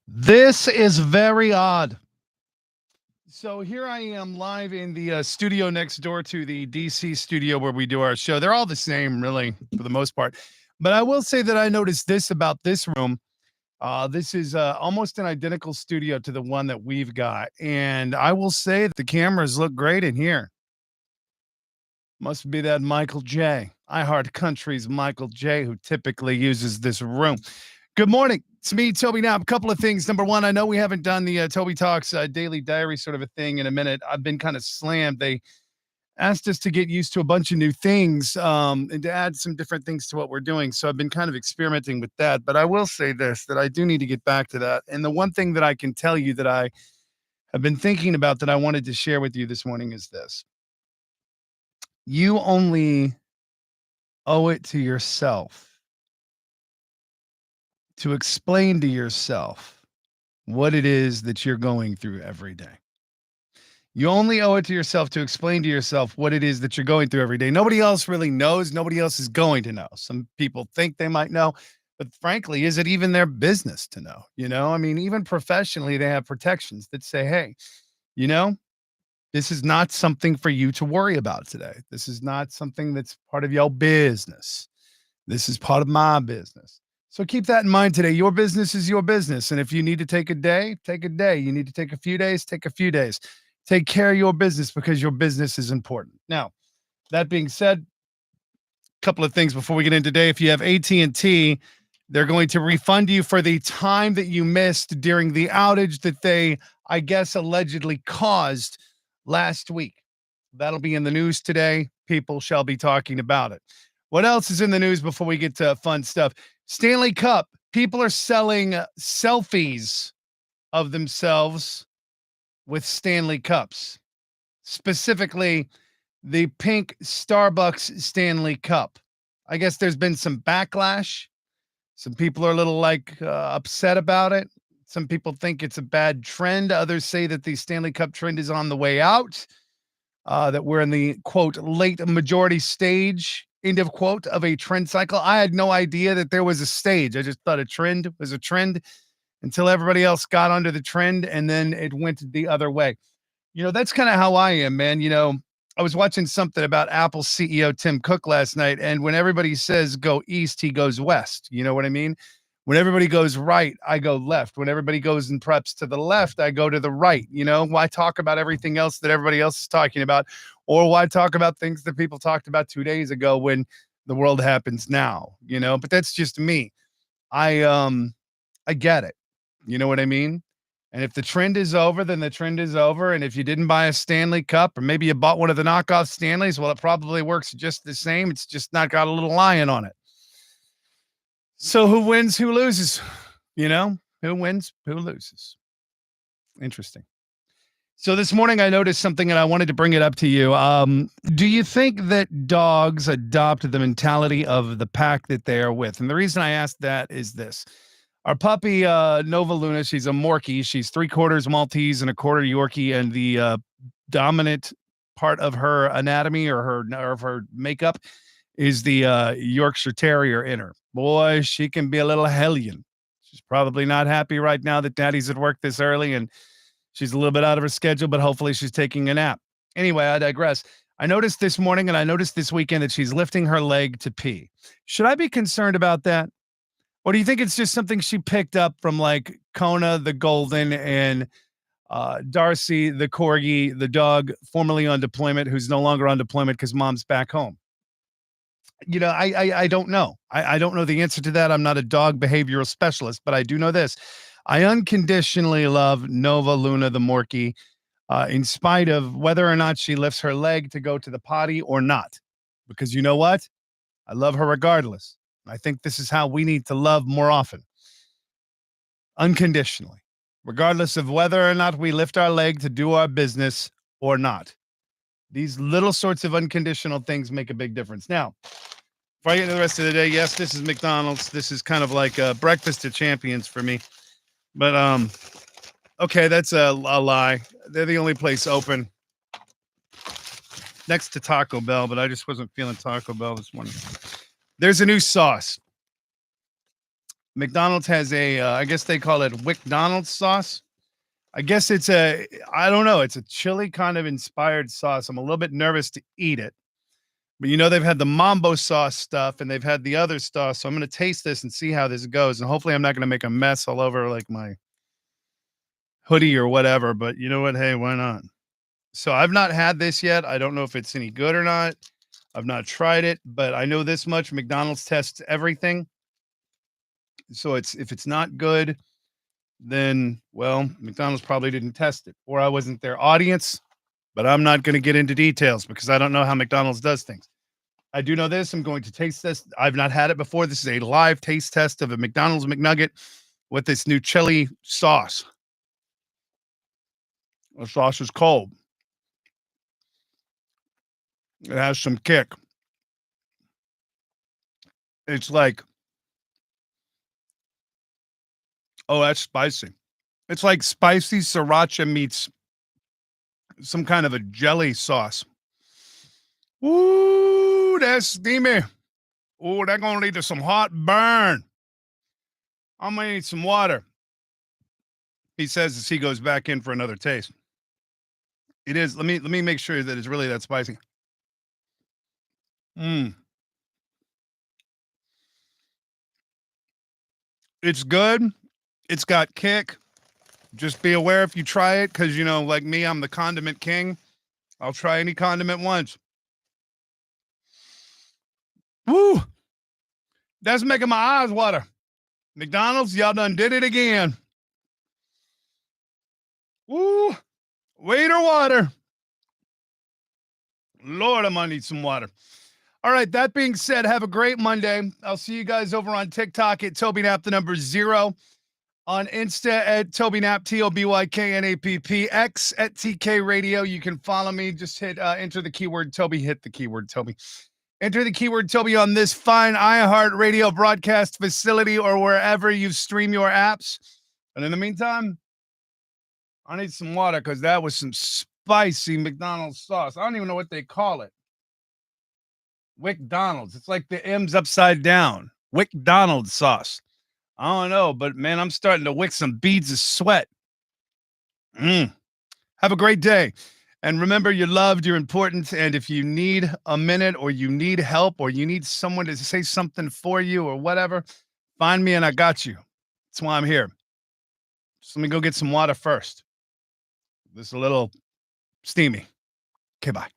This is very odd. So here I am live in the studio next door to the DC studio where we do our show. They're all the same, really, for the most part. But I will say that I noticed this about this room. This is almost an identical studio to the one that we've got. And I will say that the cameras look great in here. Must be that Michael J. I Heart Country's Michael J., who typically uses this room. Good morning. It's me, Toby. Now, a couple of things. Number one, I know we haven't done the Toby Talks daily diary sort of a thing in a minute. I've been kind of slammed. They asked us to get used to a bunch of new things and to add some different things to what we're doing. So I've been kind of experimenting with that. But I will say this, that I do need to get back to that. And the one thing that I can tell you that I have been thinking about that I wanted to share with you this morning is this. You only owe it to yourself to explain to yourself what it is that you're going through every day. You only owe it to yourself to explain to yourself what it is that you're going through every day. Nobody else really knows. Nobody else is going to know. Some people think they might know, but frankly, is it even their business to know? I mean, even professionally, they have protections that say, hey, you know, this is not something for you to worry about today. This is not something that's part of your business. This is part of my business. So keep that in mind today. Your business is your business. And if you need to take a day, take a day. You need to take a few days, take a few days. Take care of your business because your business is important. Now, that being said, a couple of things before we get in today. If you have AT&T, they're going to refund you for the time that you missed during the outage that they, I guess, allegedly caused last week. That'll be in the news today. People shall be talking about it. What else is in the news before we get to fun stuff? Stanley Cup. People are selling selfies of themselves with Stanley Cups, specifically the pink Starbucks Stanley Cup. I guess there's been some backlash. Some people are a little upset about it. Some people think it's a bad trend. Others say that the Stanley Cup trend is on the way out, that we're in the, quote, late majority stage, end of quote, of a trend cycle. I had no idea that there was a stage. I just thought a trend was a trend until everybody else got under the trend, and then it went the other way. That's kind of how I am, man. I was watching something about Apple CEO Tim Cook last night, and when everybody says go east, he goes west. You know what I mean? When everybody goes right, I go left. When everybody goes and preps to the left, I go to the right. Why talk about everything else that everybody else is talking about? Or why talk about things that people talked about 2 days ago when the world happens now? But that's just me. I get it. You know what I mean? And if the trend is over, then the trend is over. And if you didn't buy a Stanley Cup, or maybe you bought one of the knockoff Stanleys, well, it probably works just the same. It's just not got a little lion on it. So who wins, who loses? Who wins, who loses? Interesting. So this morning I noticed something and I wanted to bring it up to you. Do you think that dogs adopt the mentality of the pack that they are with? And the reason I asked that is this. Our puppy, Nova Luna, she's a Morkie. She's 3/4 Maltese and a quarter Yorkie. And the dominant part of her anatomy or of her makeup is the Yorkshire Terrier in her. Boy, she can be a little hellion. She's probably not happy right now that daddy's at work this early and she's a little bit out of her schedule, but hopefully she's taking a nap. Anyway, I digress. I noticed this morning and I noticed this weekend that she's lifting her leg to pee. Should I be concerned about that? Or do you think it's just something she picked up from like Kona the Golden and Darcy the Corgi, the dog formerly on deployment, who's no longer on deployment because mom's back home? I don't know. I don't know the answer to that. I'm not a dog behavioral specialist, but I do know this. I unconditionally love Nova Luna the Morkie, in spite of whether or not she lifts her leg to go to the potty or not. Because you know what? I love her regardless. I think this is how we need to love more often. Unconditionally. Regardless of whether or not we lift our leg to do our business or not. These little sorts of unconditional things make a big difference. Now, before I get into the rest of the day, yes, this is McDonald's. This is kind of like a breakfast of champions for me. But, okay, that's a lie. They're the only place open next to Taco Bell, but I just wasn't feeling Taco Bell this morning. There's a new sauce. McDonald's has I guess they call it McDonald's sauce. I guess I don't know. It's a chili kind of inspired sauce. I'm a little bit nervous to eat it. But they've had the mambo sauce stuff and they've had the other stuff. So I'm going to taste this and see how this goes. And hopefully I'm not going to make a mess all over like my hoodie or whatever. But you know what? Hey, why not? So I've not had this yet. I don't know if it's any good or not. I've not tried it, but I know this much. McDonald's tests everything. So if it's not good, then well, McDonald's probably didn't test it or I wasn't their audience. But I'm not going to get into details because I don't know how McDonald's does things. I do know this. I'm going to taste this. I've not had it before. This is a live taste test of a McDonald's McNugget with this new chili sauce. The sauce is cold. It has some kick. It's like, oh, that's spicy. It's like spicy sriracha meets some kind of a jelly sauce. Ooh, that's steamy. Ooh, that's going to lead to some hot burn. I'm going to need some water. He says as he goes back in for another taste. It is. Let me make sure that it's really that spicy. It's good. It's got kick. Just be aware if you try it, because like me, I'm the condiment king. I'll try any condiment once. Woo! That's making my eyes water. McDonald's, y'all done did it again. Woo! Waiter water. Lord, I'm gonna need some water. All right, that being said, have a great Monday. I'll see you guys over on TikTok at Toby Knapp, the number 0. On Insta at Toby Knapp, TOBYKNAPP, X at TK Radio. You can follow me. Just hit enter the keyword Toby. Hit the keyword Toby. Enter the keyword Toby on this fine iHeartRadio broadcast facility or wherever you stream your apps. And in the meantime, I need some water because that was some spicy McDonald's sauce. I don't even know what they call it. McDonald's. It's like the M's upside down. McDonald's sauce. I don't know, but man, I'm starting to wick some beads of sweat. Have a great day. And remember, you're loved, you're important. And if you need a minute or you need help or you need someone to say something for you or whatever, find me and I got you. That's why I'm here. Just let me go get some water first. This is a little steamy. Okay, bye.